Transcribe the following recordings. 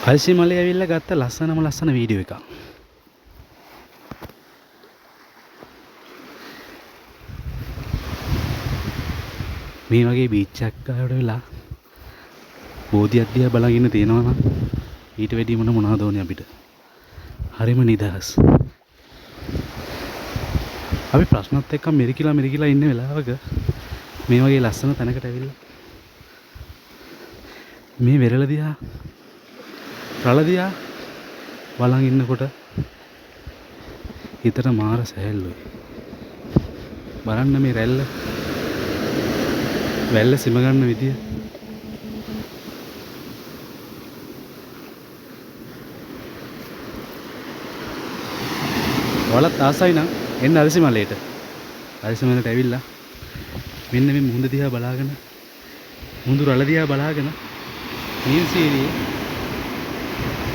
හල්සි මලේ ඇවිල්ලා ගත්ත ලස්සන වීඩියෝ එකක්. මේ වගේ බීච් එකක් ගාවට වෙලා බෝධියක් දිහා බලන් ඉන්න තියෙනවා නම් ඊට වැඩිය මොනවද ඕනේ අපිට? හරිම නිදහස්. අපි ප්‍රශ්නත් එක්ක මිරිකිලා ඉන්න වෙලාවක මේ වගේ ලස්සන තැනකට ඇවිල්ලා මේ වෙරළ දිහා රළ දිහා බලන් ඉන්නකොට හිතට මාර සැහැල්ලුයි. බලන්න මේ වැල්ල සිම ගන්න විදිය. ඔයාලත් ආසයි නම් එන්න අලසි මලේට. අලසි මලේට ඇවිල්ලා මෙන්න මේ මුහුද දිහා බලාගෙන මුහුදු රළ දිහා බලාගෙන නිල්සීරියේ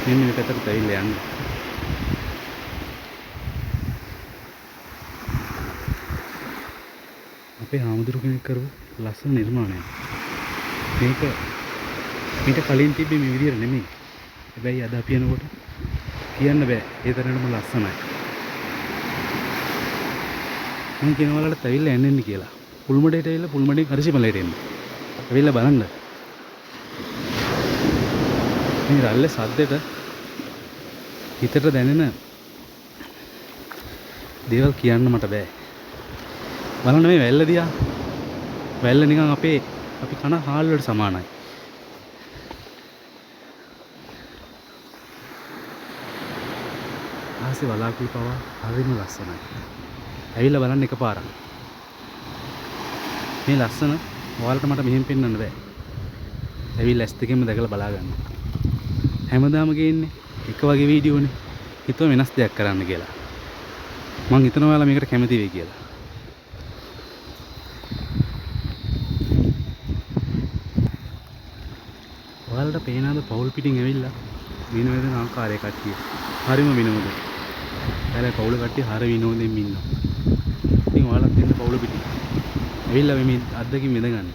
මෙන්න මේ පැත්තට ඇවිල්ලා යන්න. අපේ ආමුදුරු කෙනෙක් කරපු ලස්සන නිර්මාණයක්. මේක මීට කලින් තිබ්බේ මේ විදියට නෙමෙයි. හැබැයි අද අපි යනකොට කියන්න බෑ ඒ තරමටම ලස්සනයි. මම කියනවා වලට ඇවිල්ලා යන්න කියලා. පුල්මඩේට ඇවිල්ලා පුල්මඩෙන් හරිසිමලේට එන්න. ඇවිල්ලා බලන්න. මේ රල්ලේ සද්දෙට හිතට දැනෙන දේවල් කියන්න මට බෑ. බලන්න මේ වැල්ල දිහා. වැල්ල නිකන් අපි කන හාල් වලට සමානයි. ආසි වලාකුළු පවා හරිම ලස්සනයි. ඇවිල්ලා බලන්න එකපාරක්. මේ ලස්සන ඔයාලට මට මෙහෙම පෙන්වන්න බෑ. ඇවිල්ලා ඇස් දෙකෙන්ම දැකලා බලා ගන්න. හැමදාම ගේන්නේ එක වගේ වීඩියෝනේ. හිතුව වෙනස් දෙයක් කරන්න කියලා. මං හිතනවා ඔයාලා මේකට කැමති වෙයි කියලා. ඔයාලට පේනවාද පවුල් පිටින් ඇවිල්ලා විනෝදන ආකාරය කට්ටිය. හරිම විනෝද. එයාලා පවුල කට්ටිය හරිය විනෝදෙන් ඉන්නවා. ඉතින් ඔයාලත් ඉන්න පවුල පිටින්. ඇවිල්ලා මේ අද්දකින් විඳගන්න.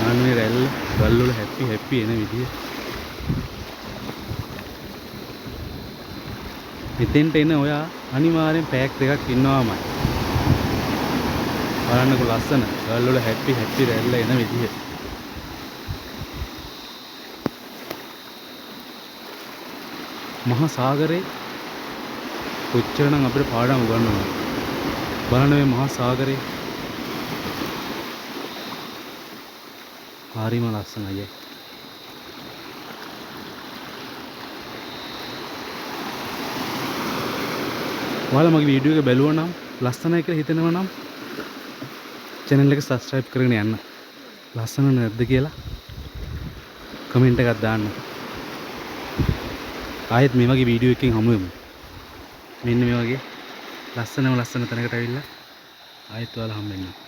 ආන්නේ රැල්ල ගල් වල හැපි එන විදිය. මෙතෙන්ට එන ඔයා අනිවාර්යෙන් පැයක් දෙකක් ඉන්නවාමයි. බලන්නකෝ ලස්සන ගල් වල හැපි රැල්ල එන විදිය. මහා සාගරේ කොච්චරනම් අපිට පාඩම් උගන්වනවා. බලන්න මේ මහා සාගරේ හරිම ලස්සනයි. ඔයාලා මගේ වීඩියෝ එක බැලුවා නම් ලස්සනයි කියලා හිතෙනවා නම් channel එක subscribe කරගෙන යන්න. ලස්සන නැද්ද කියලා කමෙන්ට් එකක් දාන්න. ආයෙත් මේ වගේ වීඩියෝ එකකින් හමු වෙමු. මෙන්න මේ වගේ ලස්සන තැනකට ඇවිල්ලා ආයෙත් ඔයාලා හම්බ වෙන්න.